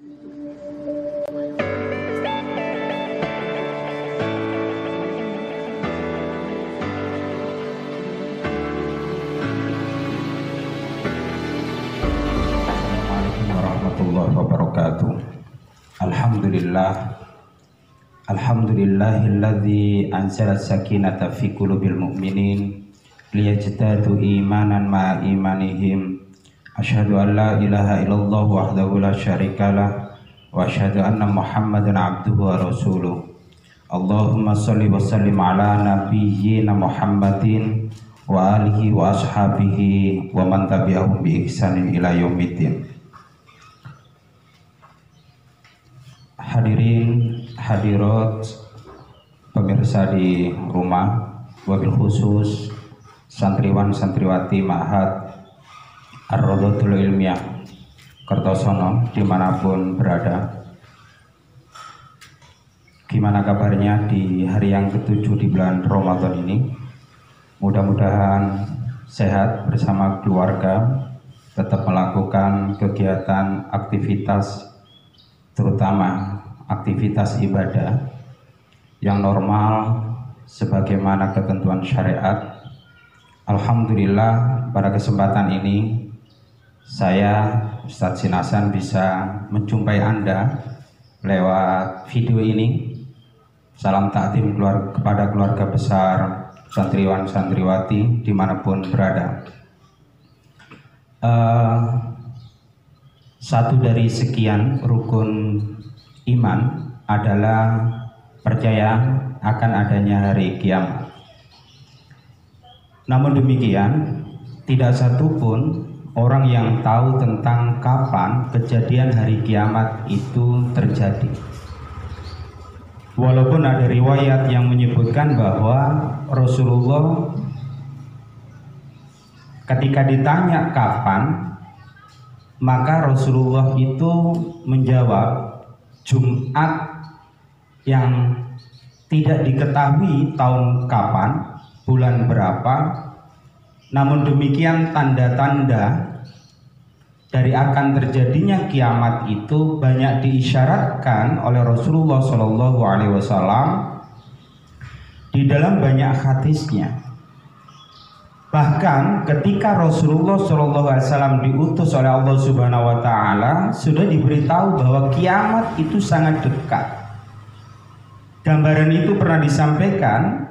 warahmatullahi wabarakatuh. Alhamdulillahilladzi anzala sakinata fi qulubil mu'minin liyajdadu imanan ma'a imanihim. Asyhadu an la ilaha illallah wahdahu la syarikalah wa asyhadu anna Muhammadan abduhu wa rasuluh. Allahumma shalli wa sallim ala nabiyyina Muhammadin wa alihi wa ashabihi wa man tabi'ahum bi ihsanin ila yaumiddin. Hadirin hadirat pemirsa di rumah, wabil khusus santriwan santriwati Ma'had Ar-Raudhatul Ilmiah Kertosono dimanapun berada. Gimana kabarnya di hari yang ketujuh di bulan Ramadan ini? Mudah-mudahan sehat bersama keluarga, tetap melakukan kegiatan aktivitas, terutama aktivitas ibadah yang normal sebagaimana ketentuan syariat. Alhamdulillah pada kesempatan ini saya Ustadz Sinasan bisa menjumpai Anda lewat video ini. Salam takdim kepada keluarga besar santriwan santriwati dimanapun berada. Satu dari sekian rukun iman adalah percaya akan adanya hari kiamat. Namun demikian, tidak satupun orang yang tahu tentang kapan kejadian hari kiamat itu terjadi. Walaupun ada riwayat yang menyebutkan bahwa Rasulullah ketika ditanya kapan, maka Rasulullah itu menjawab Jumat yang tidak diketahui tahun kapan, bulan berapa. Namun demikian tanda-tanda dari akan terjadinya kiamat itu banyak diisyaratkan oleh Rasulullah SAW di dalam banyak hadisnya. Bahkan ketika Rasulullah SAW diutus oleh Allah Subhanahu Wa Taala sudah diberitahu bahwa kiamat itu sangat dekat. Gambaran itu pernah disampaikan,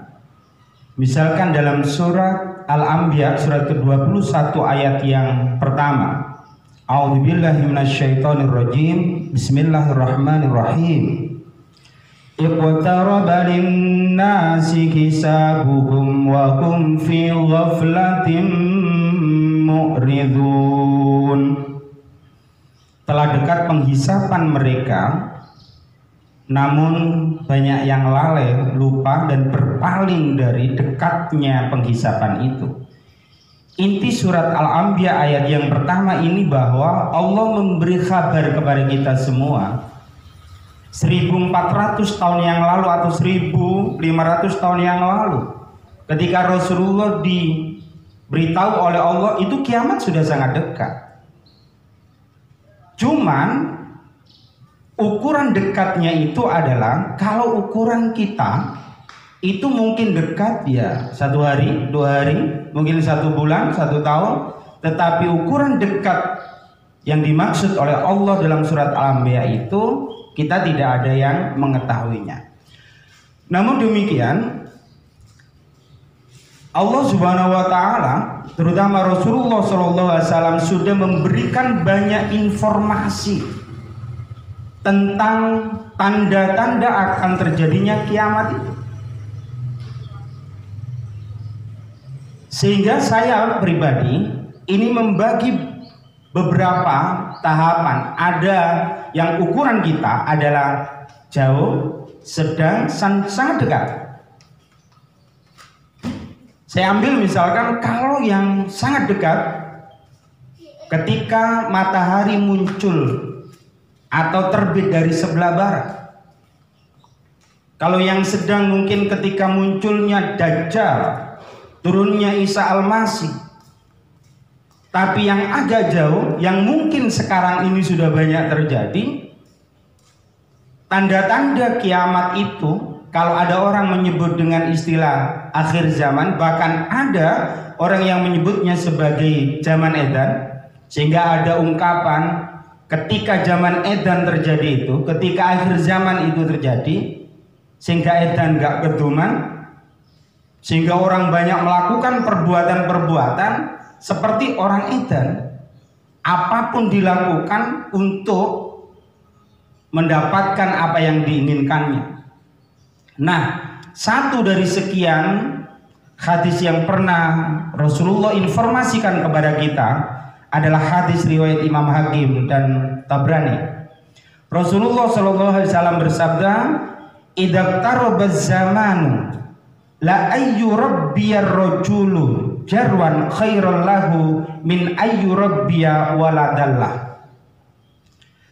misalkan dalam surat Al-Anbiya surat ke-21 ayat yang pertama. A'udzubillahi minasyaitonirrajim. Bismillahirrahmanirrahim. Iqtaraba lin-nasi hisabuhum wa hum fi ghaflatin mu'ridun. Telah dekat penghisapan mereka, namun banyak yang lalai, lupa dan berpaling dari dekatnya penghisapan itu. Inti surat Al-Anbiya ayat yang pertama ini bahwa Allah memberi kabar kepada kita semua 1400 tahun yang lalu atau 1500 tahun yang lalu, ketika Rasulullah diberitahu oleh Allah itu kiamat sudah sangat dekat. Cuman ukuran dekatnya itu adalah kalau ukuran kita itu mungkin dekat ya 1 hari, 2 hari, mungkin 1 bulan, 1 tahun. Tetapi ukuran dekat yang dimaksud oleh Allah dalam surat Al-Anbiya itu kita tidak ada yang mengetahuinya. Namun demikian Allah Subhanahu Wa Taala, terutama Rasulullah SAW sudah memberikan banyak informasi tentang tanda-tanda akan terjadinya kiamat itu. Sehingga saya pribadi ini membagi beberapa tahapan. Ada yang ukuran kita adalah jauh, sedang, sangat dekat. Saya ambil misalkan kalau yang sangat dekat, ketika matahari muncul atau terbit dari sebelah barat. Kalau yang sedang mungkin ketika munculnya Dajjal, turunnya Isa Al-Masih. Tapi yang agak jauh, yang mungkin sekarang ini sudah banyak terjadi, tanda-tanda kiamat itu, kalau ada orang menyebut dengan istilah akhir zaman, bahkan ada orang yang menyebutnya sebagai zaman edan, sehingga ada ungkapan ketika zaman edan terjadi itu, ketika akhir zaman itu terjadi, sehingga edan gak keduman, sehingga orang banyak melakukan perbuatan-perbuatan seperti orang edan, apapun dilakukan untuk mendapatkan apa yang diinginkannya. Nah, satu dari sekian hadis yang pernah Rasulullah informasikan kepada kita adalah hadis riwayat Imam Hakim dan Tabrani. Rasulullah SAW bersabda, "Idza tarabaz zamanu la ayyu rabbiyar rajulu jarwan khairal lahu min ayyu rabbiya waladallah."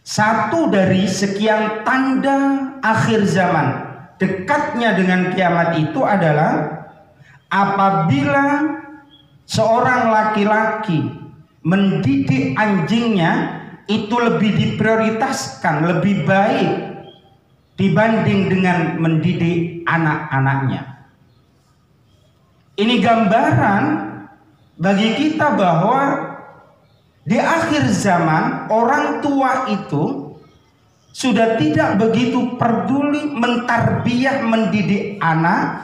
Satu dari sekian tanda akhir zaman, dekatnya dengan kiamat itu adalah apabila seorang laki-laki mendidik anjingnya itu lebih diprioritaskan, lebih baik dibanding dengan mendidik anak-anaknya. Ini gambaran bagi kita bahwa di akhir zaman orang tua itu sudah tidak begitu peduli mentarbiyah, mendidik anak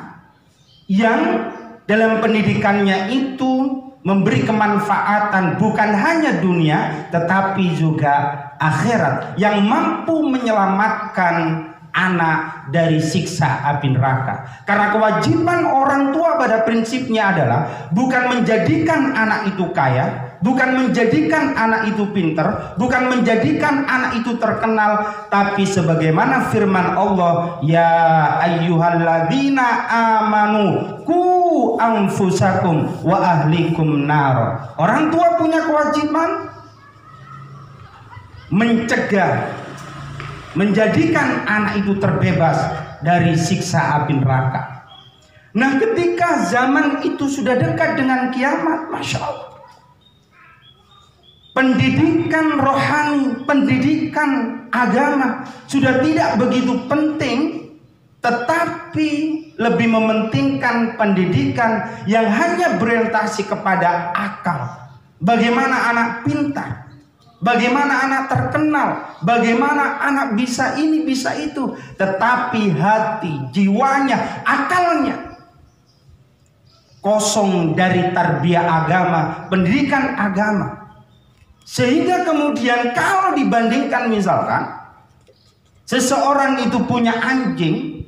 yang dalam pendidikannya itu memberi kemanfaatan bukan hanya dunia tetapi juga akhirat, yang mampu menyelamatkan anak dari siksa api neraka. Karena kewajiban orang tua pada prinsipnya adalah bukan menjadikan anak itu kaya, bukan menjadikan anak itu pinter, bukan menjadikan anak itu terkenal, tapi sebagaimana firman Allah, ya ayyuhalladzina amanu qu anfusakum wa ahlikum nar. Orang tua punya kewajiban mencegah, menjadikan anak itu terbebas dari siksa api neraka. Nah, ketika zaman itu sudah dekat dengan kiamat, Masya Allah, pendidikan rohani, pendidikan agama sudah tidak begitu penting, tetapi lebih mementingkan pendidikan yang hanya berorientasi kepada akal. Bagaimana anak pintar, bagaimana anak terkenal, bagaimana anak bisa ini, bisa itu, tetapi hati, jiwanya, akalnya kosong dari tarbiyah agama, pendidikan agama. Sehingga kemudian kalau dibandingkan misalkan seseorang itu punya anjing,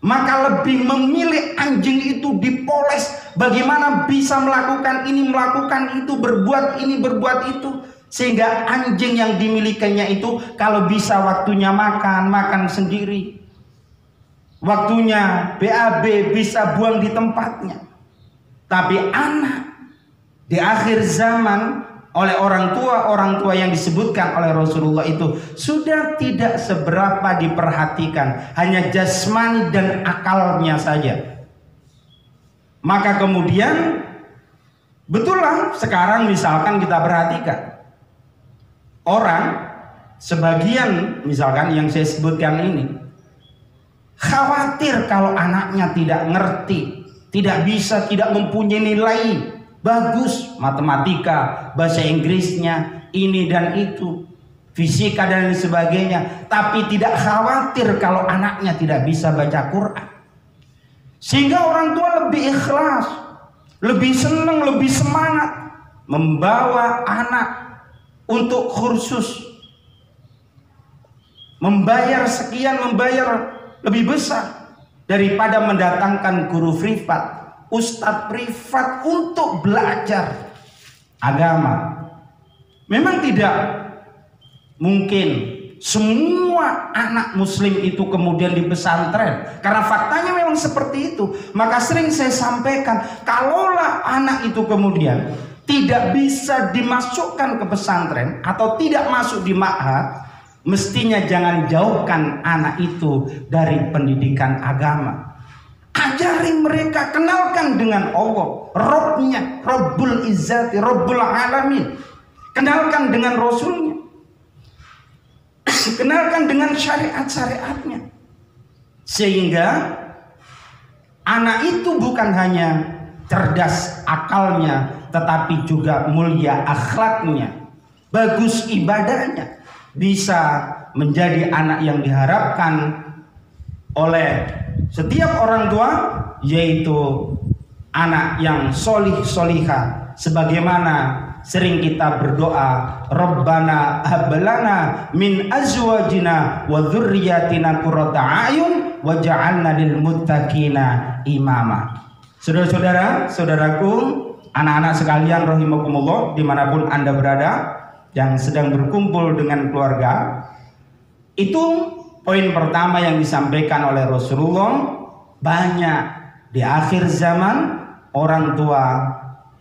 maka lebih memilih anjing itu dipoles, bagaimana bisa melakukan ini, melakukan itu, berbuat ini, berbuat itu, sehingga anjing yang dimilikinya itu kalau bisa waktunya makan, makan sendiri, waktunya BAB bisa buang di tempatnya. Tapi anak di akhir zaman oleh orang tua yang disebutkan oleh Rasulullah itu sudah tidak seberapa diperhatikan, hanya jasmani dan akalnya saja. Maka kemudian betul lah sekarang misalkan kita perhatikan orang sebagian misalkan yang saya sebutkan ini khawatir kalau anaknya tidak ngerti, tidak bisa, tidak mempunyai nilai bagus, matematika, bahasa Inggrisnya, ini dan itu, fisika dan lain sebagainya, tapi tidak khawatir kalau anaknya tidak bisa baca Quran. Sehingga orang tua lebih ikhlas, lebih senang, lebih semangat membawa anak untuk kursus, membayar sekian, membayar lebih besar daripada mendatangkan guru privat, ustadz privat untuk belajar agama. Memang tidak mungkin semua anak muslim itu kemudian di pesantren, karena faktanya memang seperti itu. Maka sering saya sampaikan, kalaulah anak itu kemudian tidak bisa dimasukkan ke pesantren atau tidak masuk di ma'had, mestinya jangan jauhkan anak itu dari pendidikan agama. Ajari mereka, kenalkan dengan Allah, Robnya, Rabbul Izzati, Rabbul Alamin. Kenalkan dengan Rasulnya. kenalkan dengan syariat-syariatnya, sehingga anak itu bukan hanya cerdas akalnya, tetapi juga mulia akhlaknya, bagus ibadahnya, bisa menjadi anak yang diharapkan oleh setiap orang tua, yaitu anak yang solih solihah, sebagaimana sering kita berdoa, Rabbana hablana min azwajina wa dzurriyyatina qurrata a'yun waj'alna lil muttaqina imama. Saudara-saudara, saudaraku, anak-anak sekalian rahimakumullah, dimanapun Anda berada yang sedang berkumpul dengan keluarga, itu poin pertama yang disampaikan oleh Rasulullah. Banyak di akhir zaman orang tua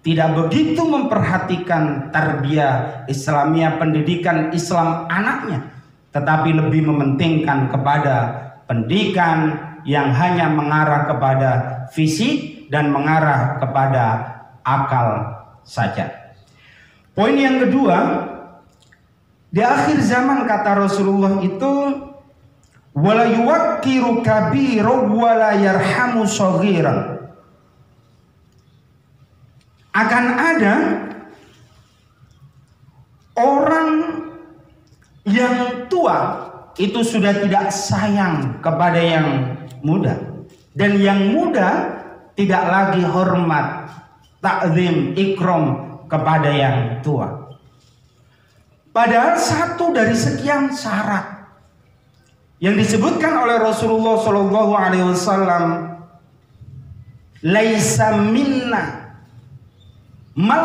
tidak begitu memperhatikan tarbiyah Islamiyah, pendidikan Islam anaknya, tetapi lebih mementingkan kepada pendidikan yang hanya mengarah kepada fisik dan mengarah kepada akal saja. Poin yang kedua, di akhir zaman kata Rasulullah itu, wala yuwakkiru kabiran wala yarhamu saghiran. Akan ada orang yang tua itu sudah tidak sayang kepada yang muda, dan yang muda tidak lagi hormat, takzim, ikram kepada yang tua. Padahal satu dari sekian syarat yang disebutkan oleh Rasulullah SAW, laisa minna man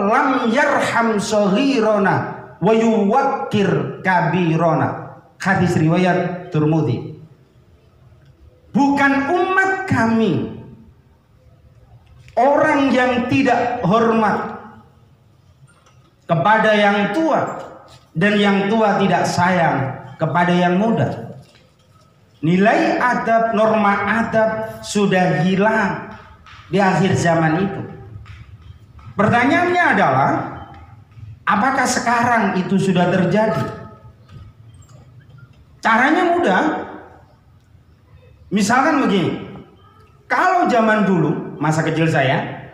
lam yarham saghirana wa yuwakkir kabirana. Hadis riwayat Tirmidzi. Bukan umat kami orang yang tidak hormat kepada yang tua dan yang tua tidak sayang kepada yang muda. Nilai adab, norma adab sudah hilang di akhir zaman itu. Pertanyaannya adalah, apakah sekarang itu sudah terjadi? Caranya mudah. Misalkan begini, kalau zaman dulu, masa kecil saya,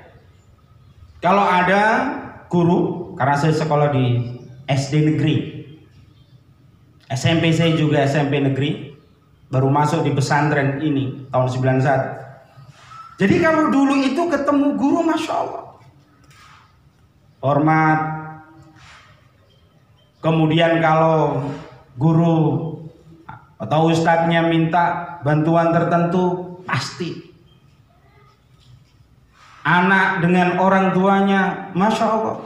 kalau ada guru, karena saya sekolah di SD negeri, SMP saya juga SMP negeri, baru masuk di pesantren ini tahun 91. Jadi kalau dulu itu ketemu guru, Masya Allah, hormat. Kemudian kalau guru atau ustadznya minta bantuan tertentu, pasti. Anak dengan orang tuanya, Masya Allah.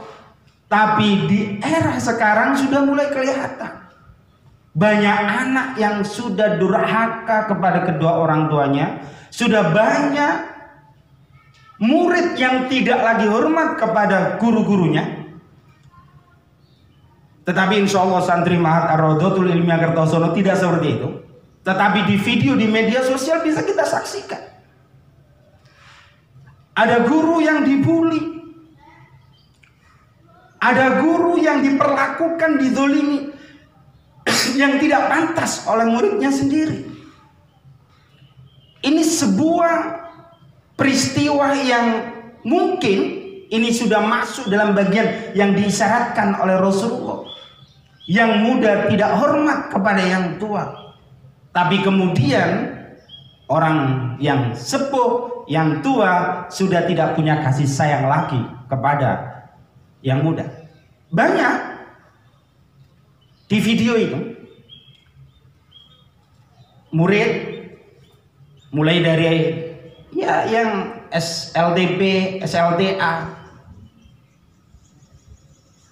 Tapi di era sekarang sudah mulai kelihatan banyak anak yang sudah durhaka kepada kedua orang tuanya. Sudah banyak murid yang tidak lagi hormat kepada guru-gurunya. Tetapi insya Allah santri Ma'had Ar-Raudhatul Ilmiah Kertosono tidak seperti itu. Tetapi di video, di media sosial bisa kita saksikan. Ada guru yang dibully, ada guru yang diperlakukan, dizolimi, yang tidak pantas oleh muridnya sendiri. Ini sebuah peristiwa yang mungkin ini sudah masuk dalam bagian yang disyaratkan oleh Rasulullah. Yang muda tidak hormat kepada yang tua, tapi kemudian orang yang sepuh, yang tua sudah tidak punya kasih sayang lagi kepada yang muda. Banyak di video itu murid mulai dari ya yang SLTP, SLTA,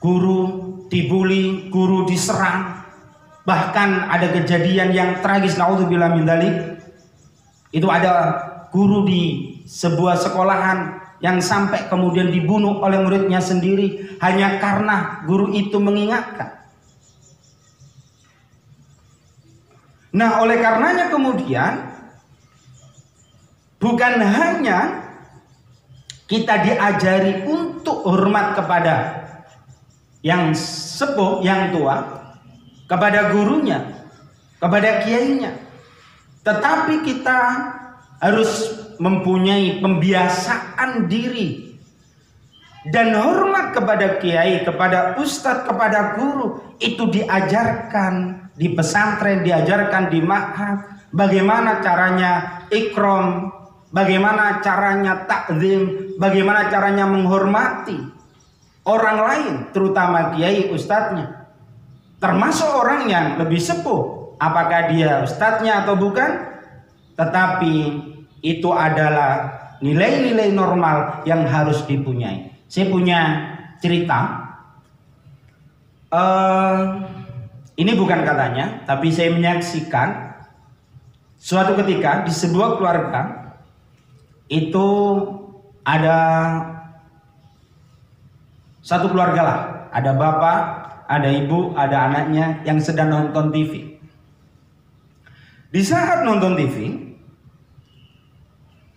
guru dibully, guru diserang. Bahkan ada kejadian yang tragis, naudzubillah min dzalik. Itu ada guru di sebuah sekolahan yang sampai kemudian dibunuh oleh muridnya sendiri hanya karena guru itu mengingatkan. Nah, oleh karenanya kemudian bukan hanya kita diajari untuk hormat kepada yang sepuh, yang tua, kepada gurunya, kepada kiainya. Tetapi kita harus mempunyai pembiasaan diri dan hormat kepada kiai, kepada ustadz, kepada guru. Itu diajarkan di pesantren, diajarkan di ma'had. Bagaimana caranya ikram, bagaimana caranya takzim, bagaimana caranya menghormati orang lain, terutama kiai ustadznya. Termasuk orang yang lebih sepuh, apakah dia ustadznya atau bukan. Tetapi itu adalah nilai-nilai normal yang harus dipunyai. Saya punya cerita. Ini bukan katanya, tapi saya menyaksikan suatu ketika di sebuah keluarga itu ada satu keluarga lah, ada bapak, ada ibu, ada anaknya yang sedang nonton TV. Di saat nonton TV,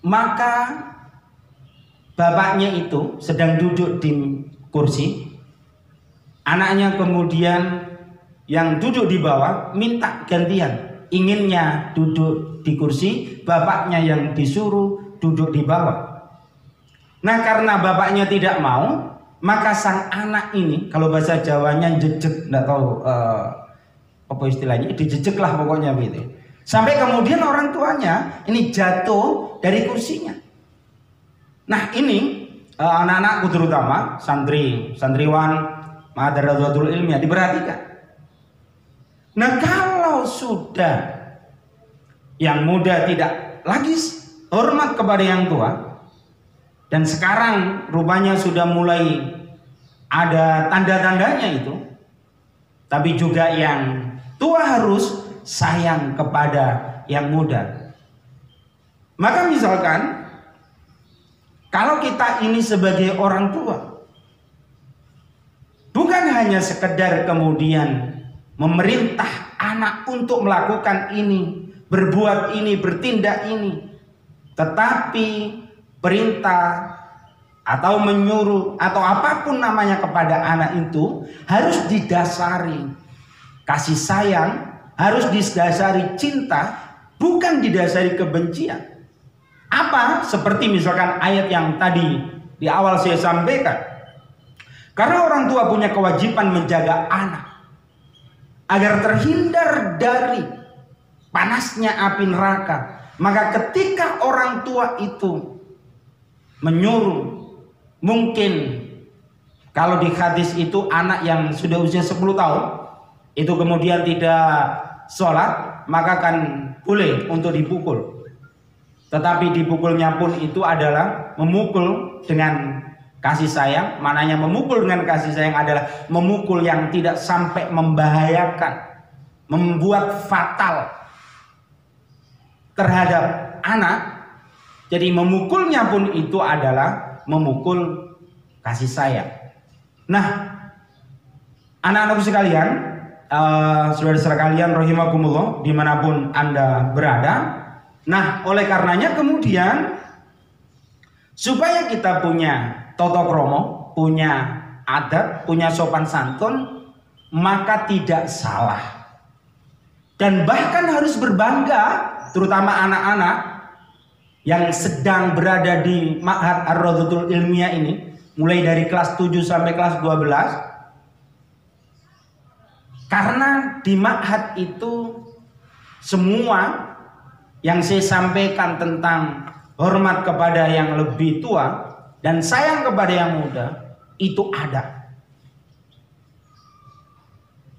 maka bapaknya itu sedang duduk di kursi, anaknya kemudian yang duduk di bawah minta gantian, inginnya duduk di kursi, bapaknya yang disuruh duduk di bawah. Nah, karena bapaknya tidak mau, maka sang anak ini, kalau bahasa Jawanya jejek, nggak tahu apa istilahnya, dijejek lah pokoknya gitu. Sampai kemudian orang tuanya ini jatuh dari kursinya. Nah, ini anak-anakku terutama santriwan Madrasatul Ilmiah diperhatikan. Nah, kalau sudah yang muda tidak lagi hormat kepada yang tua, dan sekarang rupanya sudah mulai ada tanda-tandanya itu, tapi juga yang tua harus sayang kepada yang muda. Maka misalkan kalau kita ini sebagai orang tua, bukan hanya sekedar kemudian memerintah anak untuk melakukan ini, berbuat ini, bertindak ini, tetapi perintah atau menyuruh atau apapun namanya kepada anak itu harus didasari kasih sayang, harus didasari cinta, bukan didasari kebencian. Apa? Seperti misalkan ayat yang tadi di awal saya sampaikan. Karena orang tua punya kewajiban menjaga anak agar terhindar dari panasnya api neraka. Maka ketika orang tua itu menyuruh, mungkin kalau di hadis itu anak yang sudah usia 10 tahun itu kemudian tidak sholat, maka kan boleh untuk dipukul. Tetapi dipukulnya pun itu adalah memukul dengan kasih sayang. Mananya memukul dengan kasih sayang adalah memukul yang tidak sampai membahayakan, membuat fatal terhadap anak. Jadi memukulnya pun itu adalah memukul kasih sayang. Nah, anak-anakku sekalian, saudara-saudara kalian rahimakumullah dimanapun Anda berada. Nah, oleh karenanya kemudian supaya kita punya tata krama, punya adat, punya sopan santun, maka tidak salah dan bahkan harus berbangga, terutama anak-anak yang sedang berada di Ma'had Ar-Rawdatul Ilmiah ini, mulai dari kelas 7 sampai kelas 12. Karena di Ma'had itu semua yang saya sampaikan tentang hormat kepada yang lebih tua dan sayang kepada yang muda itu ada.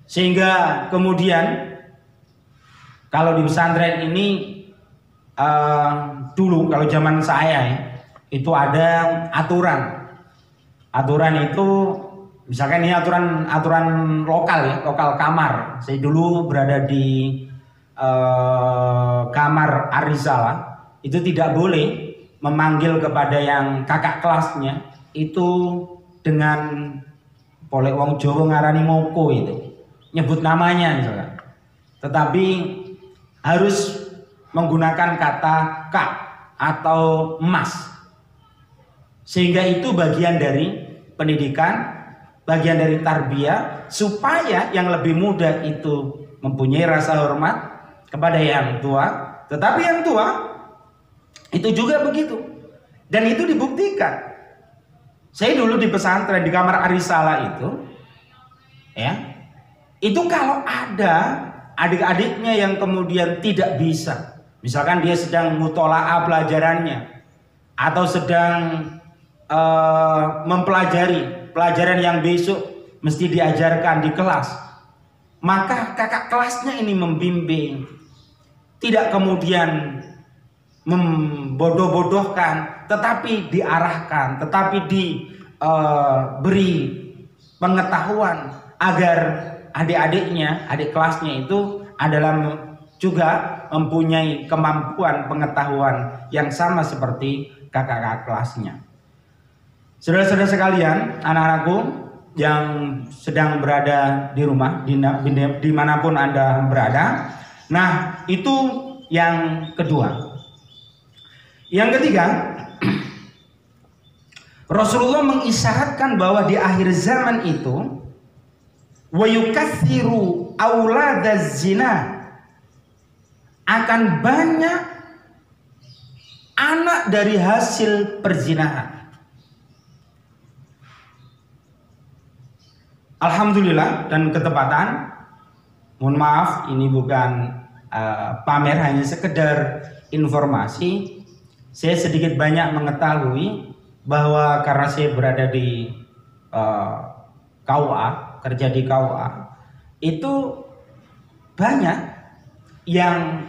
Sehingga kemudian kalau di pesantren ini dulu kalau zaman saya ya, itu ada aturan. Aturan itu misalkan ini aturan lokal ya, lokal kamar. Saya dulu berada di kamar Arizala, itu tidak boleh memanggil kepada yang kakak kelasnya itu dengan polek wong Jawa ngarani moko, itu nyebut namanya misalkan. Tetapi harus menggunakan kata kak atau mas, sehingga itu bagian dari pendidikan bagian dari tarbiyah supaya yang lebih muda itu mempunyai rasa hormat kepada yang tua. Tetapi yang tua itu juga begitu. Dan itu dibuktikan. Saya dulu di pesantren di kamar Arisala itu, ya, itu kalau ada adik-adiknya yang kemudian tidak bisa, misalkan dia sedang mutola'ah pelajarannya atau sedang mempelajari pelajaran yang besok mesti diajarkan di kelas, maka kakak kelasnya ini membimbing, tidak kemudian membodoh-bodohkan, tetapi diarahkan, tetapi diberi pengetahuan agar adik-adiknya, adik kelasnya itu adalah juga mempunyai kemampuan pengetahuan yang sama seperti kakak-kakak kelasnya. Saudara-saudara sekalian, anak-anakku yang sedang berada di rumah, dimanapun Anda berada. Nah, itu yang kedua. Yang ketiga, Rasulullah mengisyaratkan bahwa di akhir zaman itu wa yukatsiru auladaz zina, akan banyak anak dari hasil perzinahan. Alhamdulillah dan ketepatan, mohon maaf ini bukan pamer, hanya sekedar informasi. Saya sedikit banyak mengetahui bahwa karena saya berada di KUA, kerja di KUA, itu banyak yang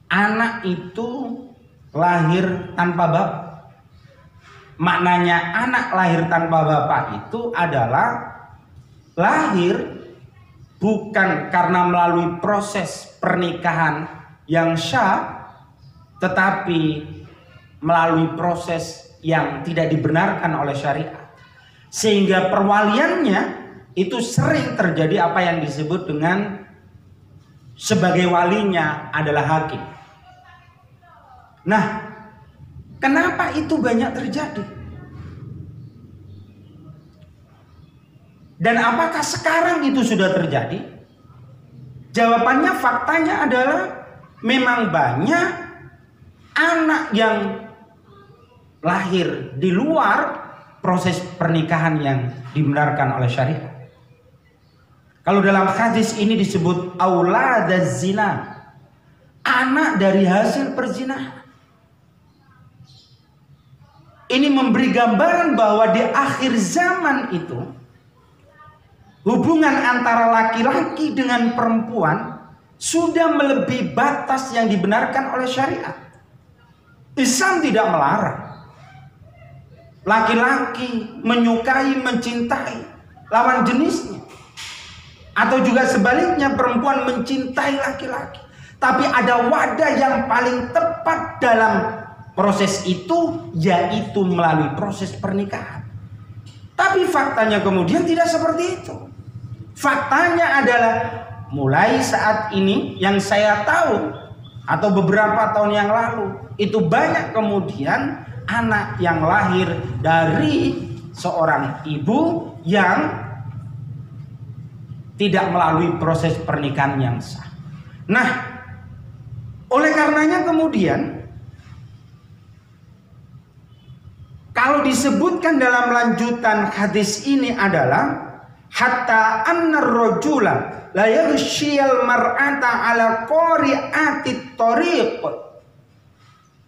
anak itu lahir tanpa bapak. Maknanya anak lahir tanpa bapak itu adalah lahir bukan karena melalui proses pernikahan yang syah, tetapi melalui proses yang tidak dibenarkan oleh syariat. Sehingga perwaliannya itu sering terjadi apa yang disebut dengan sebagai walinya adalah hakim. Nah, kenapa itu banyak terjadi? Dan apakah sekarang itu sudah terjadi? Jawabannya, faktanya adalah memang banyak anak yang lahir di luar proses pernikahan yang dibenarkan oleh syariat. Kalau dalam hadis ini disebut auladaz zina, anak dari hasil perzinahan. Ini memberi gambaran bahwa di akhir zaman itu hubungan antara laki-laki dengan perempuan sudah melebihi batas yang dibenarkan oleh syariat. Islam tidak melarang laki-laki menyukai, mencintai lawan jenisnya, atau juga sebaliknya perempuan mencintai laki-laki. Tapi ada wadah yang paling tepat dalam proses itu, yaitu melalui proses pernikahan. Tapi faktanya kemudian tidak seperti itu. Faktanya adalah mulai saat ini yang saya tahu atau beberapa tahun yang lalu itu banyak kemudian anak yang lahir dari seorang ibu yang tidak melalui proses pernikahan yang sah. Nah, oleh karenanya kemudian kalau disebutkan dalam lanjutan hadis ini adalah hatta annar rajula la yaghshiyal mar'ata ala qari'ati tariq,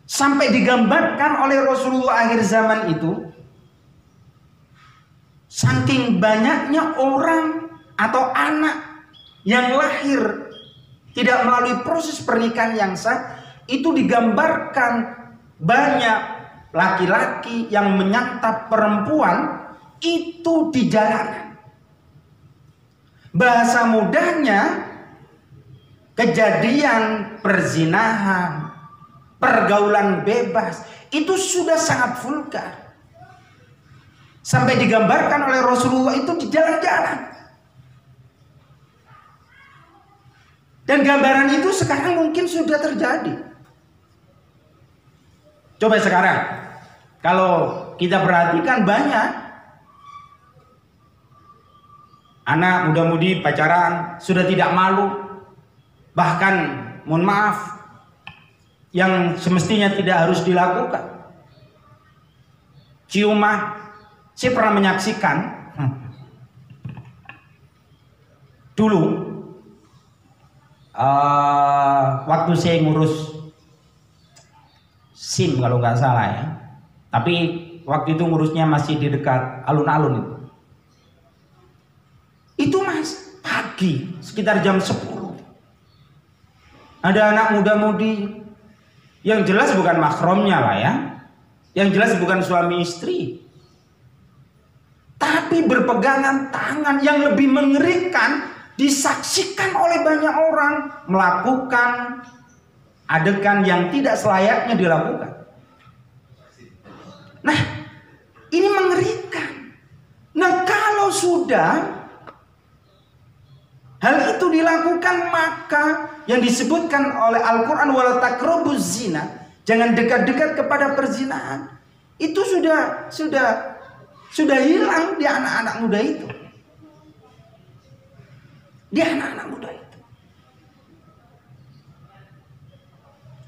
sampai digambarkan oleh Rasulullah akhir zaman itu saking banyaknya orang atau anak yang lahir tidak melalui proses pernikahan yang sah, itu digambarkan banyak laki-laki yang menyantap perempuan itu di jalanan. Bahasa mudahnya, kejadian perzinahan, pergaulan bebas itu sudah sangat vulgar. Sampai digambarkan oleh Rasulullah itu di jalan-jalan. Dan gambaran itu sekarang mungkin sudah terjadi. Coba sekarang, kalau kita perhatikan banyak Anak muda-mudi pacaran sudah tidak malu. Bahkan mohon maaf, yang semestinya tidak harus dilakukan. Ciuman. Saya pernah menyaksikan dulu waktu saya ngurus SIM kalau nggak salah ya. Tapi waktu itu ngurusnya masih di dekat alun-alun itu. Itu mas, pagi sekitar jam 10. Ada anak muda-mudi yang jelas bukan mahramnya lah ya. Yang jelas bukan suami istri. Tapi berpegangan tangan. Yang lebih mengerikan, disaksikan oleh banyak orang melakukan adegan yang tidak selayaknya dilakukan. Nah, ini mengerikan. Nah, kalau sudah hal itu dilakukan, maka yang disebutkan oleh Al-Quran wala taqrabuz zina, jangan dekat-dekat kepada perzinahan, itu sudah hilang di anak-anak muda itu. Di anak-anak muda itu.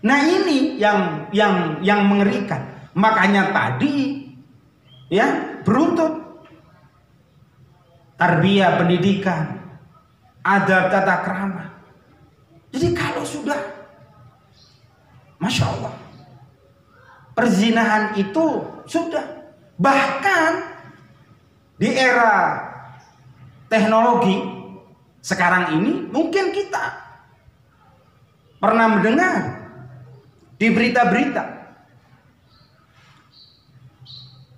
Nah, ini yang mengerikan. Makanya tadi ya beruntut tarbiyah, pendidikan, adab tata krama. Jadi kalau sudah, masya Allah, perzinahan itu sudah, bahkan di era teknologi sekarang ini mungkin kita pernah mendengar di berita-berita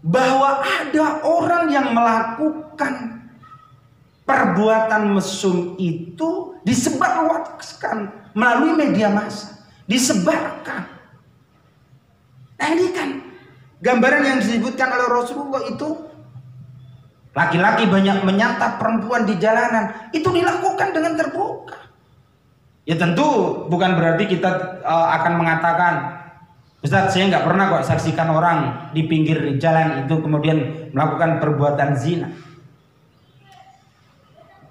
bahwa ada orang yang melakukan perbuatan mesum itu disebarluaskan melalui media massa, disebarkan. Nah, ini kan gambaran yang disebutkan oleh Rasulullah itu, laki-laki banyak menyantap perempuan di jalanan, itu dilakukan dengan terbuka. Ya tentu bukan berarti kita akan mengatakan, Ustaz, saya nggak pernah kok saksikan orang di pinggir jalan itu kemudian melakukan perbuatan zina.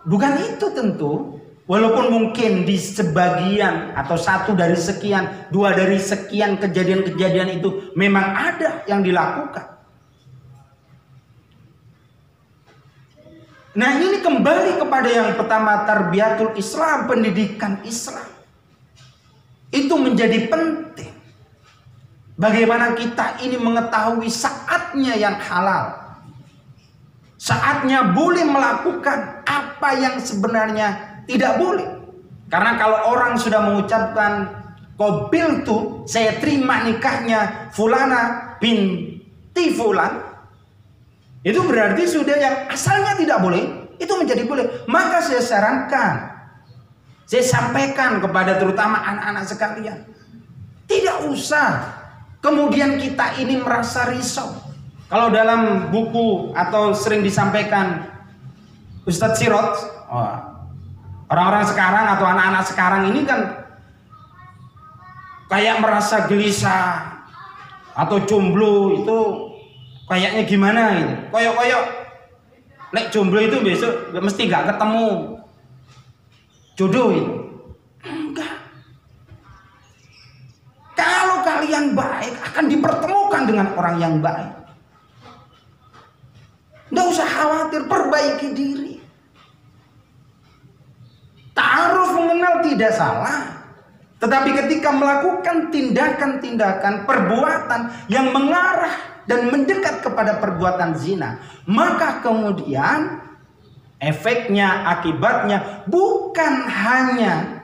Bukan itu tentu. Walaupun mungkin di sebagian atau satu dari sekian, dua dari sekian kejadian-kejadian itu memang ada yang dilakukan. Nah, ini kembali kepada yang pertama, tarbiyatul Islam, pendidikan Islam. Itu menjadi penting. Bagaimana kita ini mengetahui saatnya yang halal. Saatnya boleh melakukan apa yang sebenarnya tidak boleh. Karena kalau orang sudah mengucapkan qabiltu, saya terima nikahnya fulana binti fulan, itu berarti sudah yang asalnya tidak boleh, itu menjadi boleh. Maka saya sarankan, saya sampaikan kepada terutama anak-anak sekalian, tidak usah kemudian kita ini merasa risau. Kalau dalam buku atau sering disampaikan Ustadz Sirot, orang-orang sekarang atau anak-anak sekarang ini kan kayak merasa gelisah atau jomblo itu kayaknya gimana gitu. Koyok-koyok lek jomblo itu besok mesti gak ketemu jodoh itu. Enggak. Kalau kalian baik akan dipertemukan dengan orang yang baik. Nggak usah khawatir, perbaiki diri. Ta'aruf mengenal tidak salah. Tetapi ketika melakukan tindakan-tindakan, perbuatan yang mengarah dan mendekat kepada perbuatan zina, maka kemudian efeknya, akibatnya bukan hanya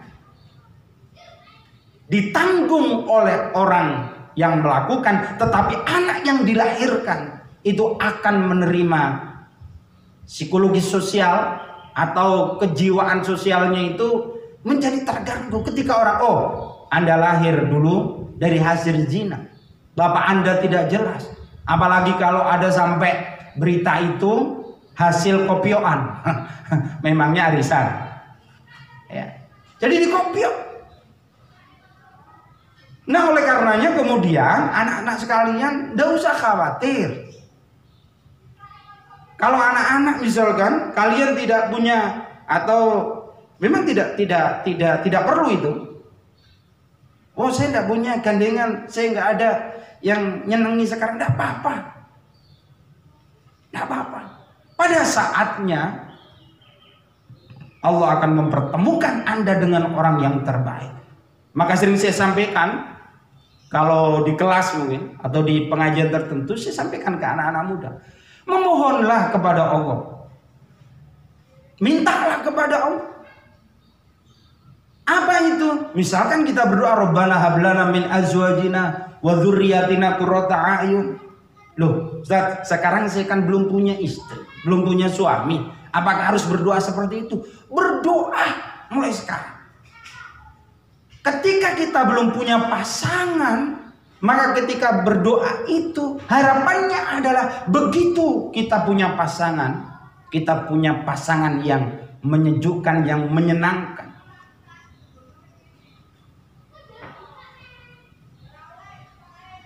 ditanggung oleh orang yang melakukan, tetapi anak yang dilahirkan itu akan menerima psikologis sosial atau kejiwaan sosialnya itu menjadi terganggu ketika orang, oh, Anda lahir dulu dari hasil zina, bapak Anda tidak jelas, apalagi kalau ada sampai berita itu hasil kopioan, memangnya arisan, ya. Jadi dikopiok. Nah, oleh karenanya kemudian anak-anak sekalian tidak usah khawatir. Kalau anak-anak misalkan kalian tidak punya atau memang tidak perlu itu. Oh, saya tidak punya gandengan, saya nggak ada yang nyenengi sekarang, tidak apa-apa. Tidak apa-apa. Pada saatnya Allah akan mempertemukan Anda dengan orang yang terbaik. Maka sering saya sampaikan, kalau di kelas mungkin atau di pengajian tertentu, saya sampaikan ke anak-anak muda, memohonlah kepada Allah, mintalah kepada Allah. Apa itu? Misalkan kita berdoa, Rabbana hablana min azwajina wa dzurriyyatina qurrata a'yun. Loh, Ustaz, sekarang saya kan belum punya istri, belum punya suami. Apakah harus berdoa seperti itu? Berdoa mulai sekarang. Ketika kita belum punya pasangan, maka ketika berdoa itu harapannya adalah begitu kita punya pasangan, kita punya pasangan yang menyejukkan, yang menyenangkan.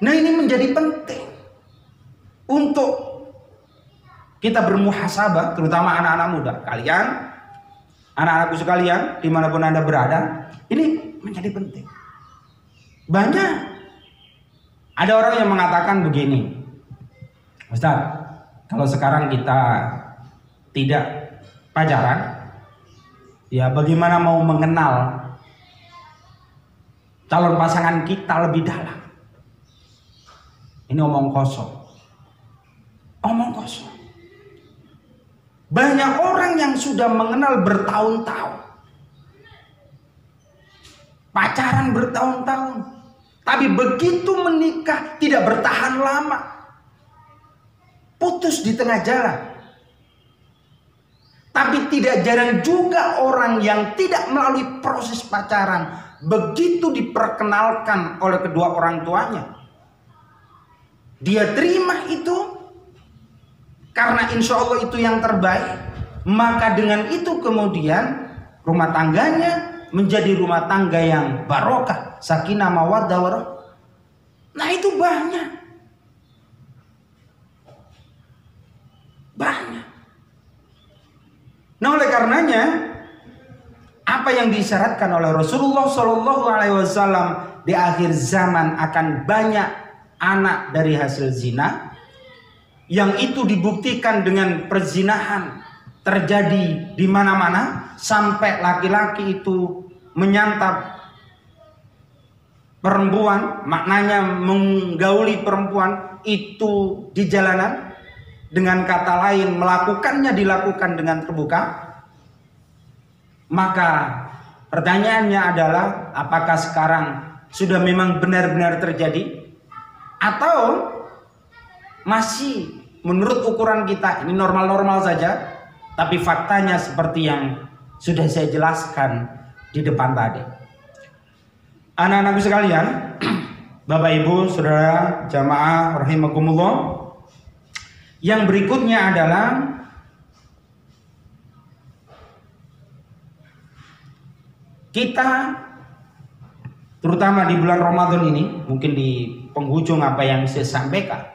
Nah, ini menjadi penting untuk kita bermuhasabah, terutama anak-anak muda. Kalian, anak-anakku sekalian, dimanapun Anda berada, ini menjadi penting. Banyak ada orang yang mengatakan begini, Ustaz, kalau sekarang kita tidak pacaran, ya bagaimana mau mengenal calon pasangan kita lebih dalam? Ini omong kosong. Omong kosong. Banyak orang yang sudah mengenal bertahun-tahun, pacaran bertahun-tahun, tapi begitu menikah tidak bertahan lama, putus di tengah jalan. Tapi tidak jarang juga orang yang tidak melalui proses pacaran, begitu diperkenalkan oleh kedua orang tuanya, dia terima itu karena insya Allah itu yang terbaik. Maka dengan itu kemudian rumah tangganya menjadi rumah tangga yang barokah, sakinah, mawaddah, warahmah. Nah, itu banyak. Banyak. Nah, oleh karenanya apa yang disyaratkan oleh Rasulullah SAW di akhir zaman akan banyak anak dari hasil zina, yang itu dibuktikan dengan perzinahan terjadi di mana-mana, sampai laki-laki itu menyantap perempuan, maknanya menggauli perempuan itu di jalanan. Dengan kata lain, melakukannya dilakukan dengan terbuka. Maka pertanyaannya adalah, apakah sekarang sudah memang benar-benar terjadi, atau masih menurut ukuran kita ini normal-normal saja, tapi faktanya seperti yang sudah saya jelaskan di depan tadi. Anak-anakku sekalian, Bapak Ibu, Saudara jamaah rahimakumullah, yang berikutnya adalah kita, terutama di bulan Ramadan ini, mungkin di penghujung apa yang saya sampaikan,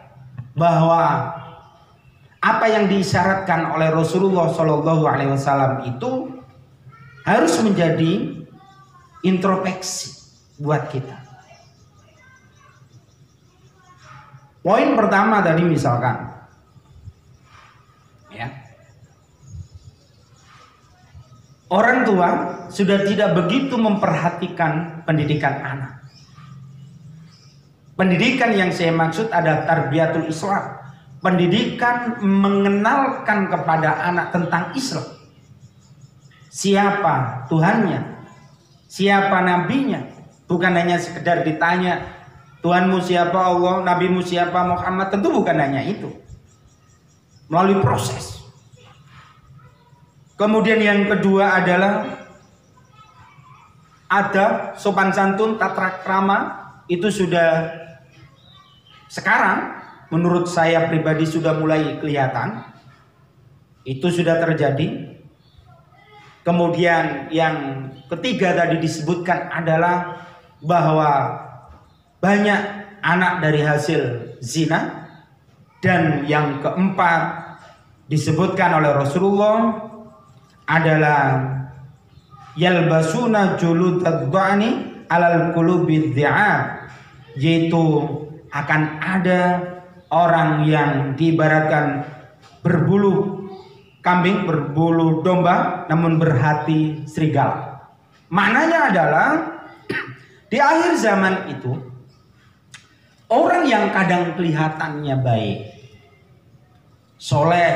bahwa apa yang disyaratkan oleh Rasulullah SAW itu harus menjadi introspeksi buat kita. Poin pertama tadi misalkan, ya, orang tua sudah tidak begitu memperhatikan pendidikan anak. Pendidikan yang saya maksud adalah tarbiyatul Islam, pendidikan mengenalkan kepada anak tentang Islam, siapa Tuhannya, siapa nabinya. Bukan hanya sekedar ditanya Tuhanmu siapa Allah, nabimu siapa Muhammad. Tentu bukan hanya itu, melalui proses. Kemudian yang kedua adalah adab, sopan santun, tata krama. Itu sudah sekarang menurut saya pribadi sudah mulai kelihatan. Itu sudah terjadi. Kemudian yang ketiga tadi disebutkan adalah bahwa banyak anak dari hasil zina. Dan yang keempat disebutkan oleh Rasulullah adalah yalbasuna juludad dha'ni alal qulubi dhi'ab, yaitu akan ada orang yang diibaratkan berbulu kambing, berbulu domba, namun berhati serigala. Maknanya adalah di akhir zaman itu orang yang kadang kelihatannya baik, soleh,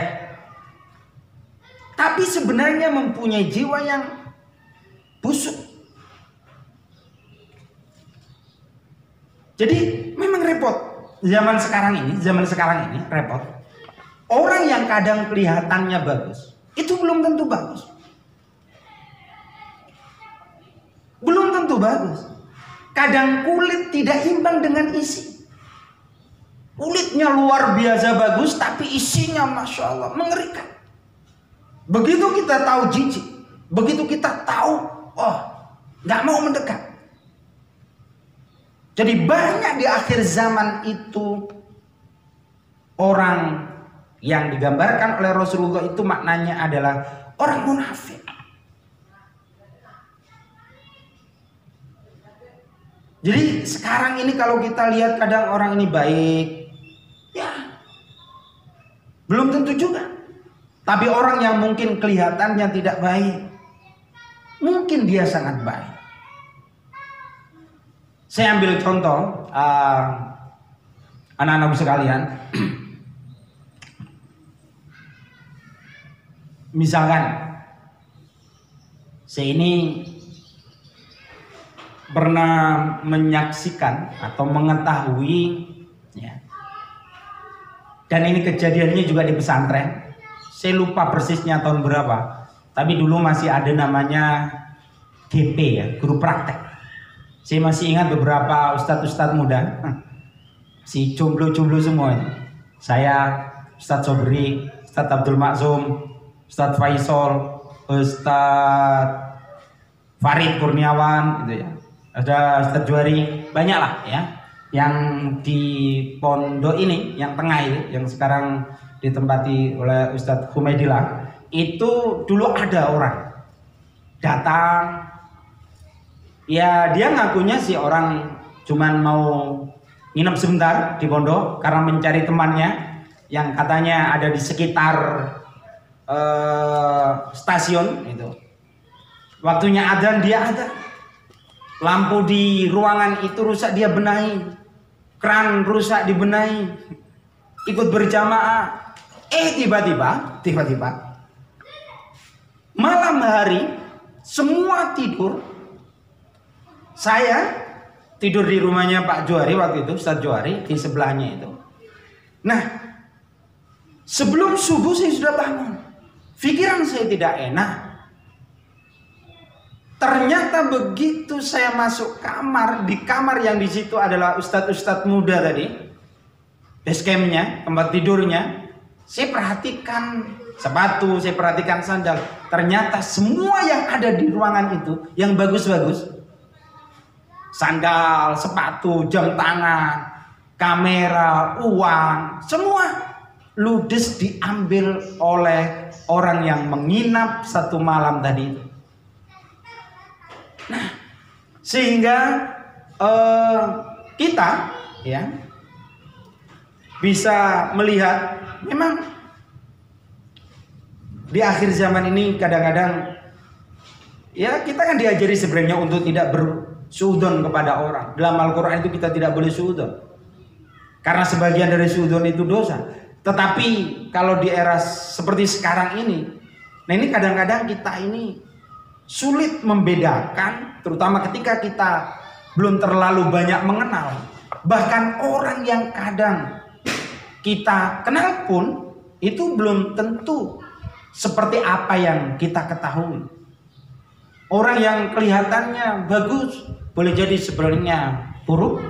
tapi sebenarnya mempunyai jiwa yang busuk. Jadi memang repot zaman sekarang ini repot. Orang yang kadang kelihatannya bagus itu belum tentu bagus. Belum tentu bagus. Kadang kulit tidak imbang dengan isi. Kulitnya luar biasa bagus, tapi isinya Masya Allah mengerikan. Begitu kita tahu jijik, begitu kita tahu, oh nggak mau mendekat. Jadi banyak di akhir zaman itu orang yang digambarkan oleh Rasulullah itu maknanya adalah orang munafik. Jadi sekarang ini kalau kita lihat kadang orang ini baik, ya belum tentu juga. Tapi orang yang mungkin kelihatannya tidak baik, mungkin dia sangat baik. Saya ambil contoh anak-anakku sekalian. Misalkan saya ini pernah menyaksikan atau mengetahui, ya, dan ini kejadiannya juga di pesantren. Saya lupa persisnya tahun berapa, tapi dulu masih ada namanya GP, ya, guru praktek. Saya masih ingat beberapa ustadz-ustadz muda, si jomblo-jomblo semua. Saya, Ustadz Sobri, Ustadz Abdul Maksum, Ustadz Faisal, Ustadz Farid Kurniawan, gitu ya. Ada Ustadz Juari, banyak lah ya. Yang di pondok ini, yang tengah itu, yang sekarang ditempati oleh Ustadz Humaidillah, itu dulu ada orang datang, ya dia ngakunya sih orang cuman mau nginep sebentar di pondok karena mencari temannya yang katanya ada di sekitar stasiun itu. Waktunya adzan dia ada. Lampu di ruangan itu rusak dia benahi. Keran rusak dibenahi. Ikut berjamaah. Tiba-tiba malam hari semua tidur. Saya tidur di rumahnya Pak Juari waktu itu, Ustadz Juari di sebelahnya itu. Nah, sebelum subuh saya sudah bangun. Pikiran saya tidak enak. Ternyata begitu saya masuk kamar, di kamar yang di situ adalah ustadz-ustadz muda tadi, base campnya, tempat tidurnya. Saya perhatikan sepatu, saya perhatikan sandal. Ternyata semua yang ada di ruangan itu yang bagus-bagus, sandal, sepatu, jam tangan, kamera, uang, semua ludes diambil oleh orang yang menginap satu malam tadi itu. Nah, sehingga kita ya bisa melihat memang di akhir zaman ini kadang-kadang ya kita kan diajari sebenarnya untuk tidak bersuudzon kepada orang. Dalam Al-Quran itu kita tidak boleh suudzon karena sebagian dari suudzon itu dosa. Tetapi kalau di era seperti sekarang ini, nah ini kadang-kadang kita ini sulit membedakan, terutama ketika kita belum terlalu banyak mengenal. Bahkan orang yang kadang kita kenal pun itu belum tentu seperti apa yang kita ketahui. Orang yang kelihatannya bagus boleh jadi sebenarnya buruk.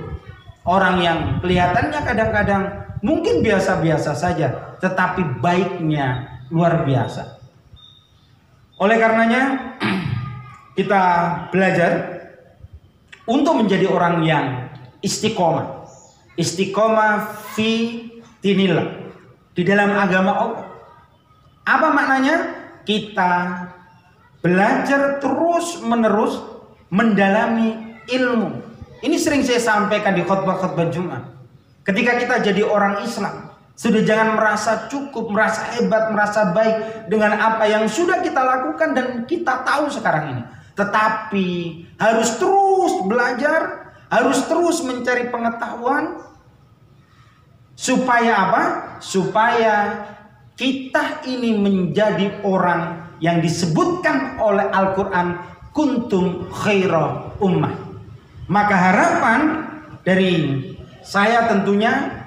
Orang yang kelihatannya kadang-kadang mungkin biasa-biasa saja, tetapi baiknya luar biasa. Oleh karenanya kita belajar untuk menjadi orang yang istiqomah. Istiqomah fi dinillah, di dalam agama Allah. Apa maknanya? Kita belajar terus menerus mendalami ilmu. Ini sering saya sampaikan di khutbah-khutbah Jumat. Ketika kita jadi orang Islam, sudah jangan merasa cukup, merasa hebat, merasa baik dengan apa yang sudah kita lakukan dan kita tahu sekarang ini. Tetapi harus terus belajar, harus terus mencari pengetahuan. Supaya apa? Supaya kita ini menjadi orang yang disebutkan oleh Al-Quran, kuntum khaira ummah. Maka harapan dari saya tentunya,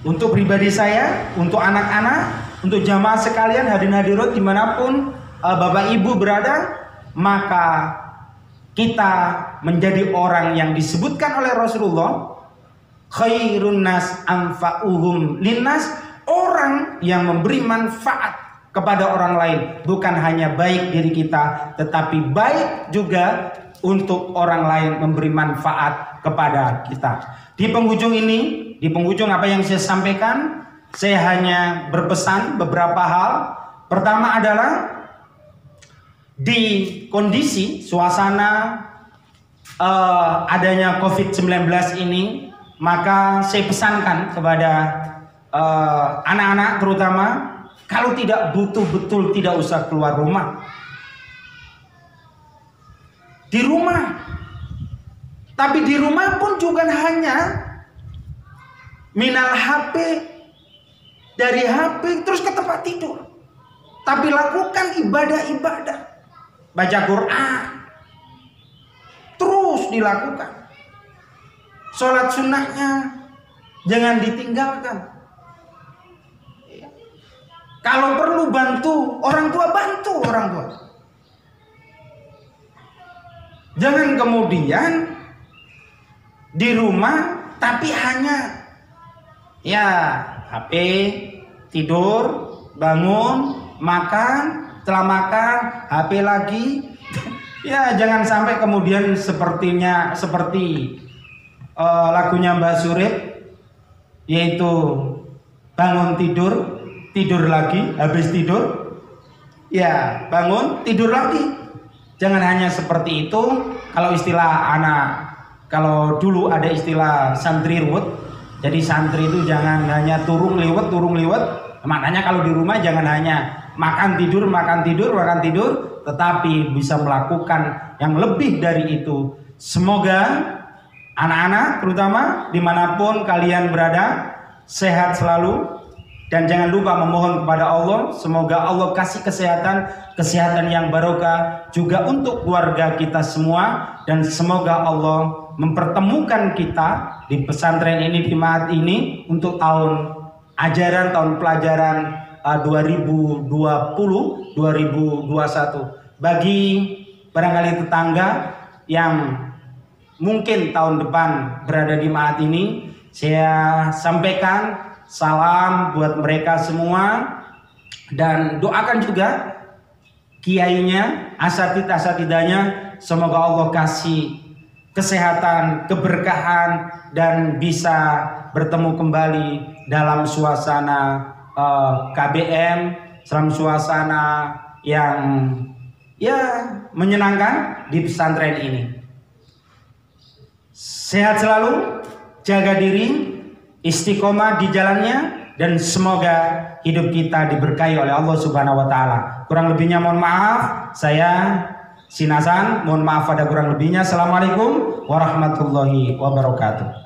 untuk pribadi saya, untuk anak-anak, untuk jamaah sekalian, hadirin hadirat dimanapun Bapak Ibu berada, maka kita menjadi orang yang disebutkan oleh Rasulullah, khairun nas anfa'uhum linnas, orang yang memberi manfaat kepada orang lain, bukan hanya baik diri kita, tetapi baik juga untuk orang lain, memberi manfaat kepada kita. Di penghujung ini, di penghujung apa yang saya sampaikan, saya hanya berpesan beberapa hal. Pertama adalah di kondisi suasana adanya COVID-19 ini, maka saya pesankan kepada anak-anak terutama, kalau tidak butuh betul tidak usah keluar rumah. Di rumah. Tapi di rumah pun juga hanya minal HP, dari HP terus ke tempat tidur. Tapi lakukan ibadah-ibadah, baca Quran, terus dilakukan. Sholat sunnahnya jangan ditinggalkan. Kalau perlu bantu orang tua, bantu orang tua. Jangan kemudian di rumah tapi hanya ya HP, tidur, bangun, makan, setelah makan HP lagi. Ya jangan sampai kemudian seperti lagunya Mbak Surip, yaitu bangun tidur, tidur lagi, habis tidur ya bangun, tidur lagi. Jangan hanya seperti itu. Kalau istilah kalau dulu ada istilah santri ruwet. Jadi santri itu jangan hanya turung liwet. Maknanya kalau di rumah jangan hanya makan tidur, tetapi bisa melakukan yang lebih dari itu. Semoga anak-anak terutama dimanapun kalian berada sehat selalu. Dan jangan lupa memohon kepada Allah, semoga Allah kasih kesehatan yang barokah juga untuk keluarga kita semua, dan semoga Allah mempertemukan kita di pesantren ini, di Mahat ini, untuk tahun pelajaran 2020-2021. Bagi barangkali tetangga yang mungkin tahun depan berada di Mahat ini, saya sampaikan salam buat mereka semua, dan doakan juga kiainya, asatidahnya, semoga Allah kasih kesehatan, keberkahan, dan bisa bertemu kembali dalam suasana KBM, dalam suasana yang menyenangkan di pesantren ini. Sehat selalu, jaga diri, istiqomah di jalannya, dan semoga hidup kita diberkahi oleh Allah Subhanahu wa taala. Kurang lebihnya mohon maaf, saya Sinasan mohon maaf pada kurang lebihnya. Assalamualaikum warahmatullahi wabarakatuh.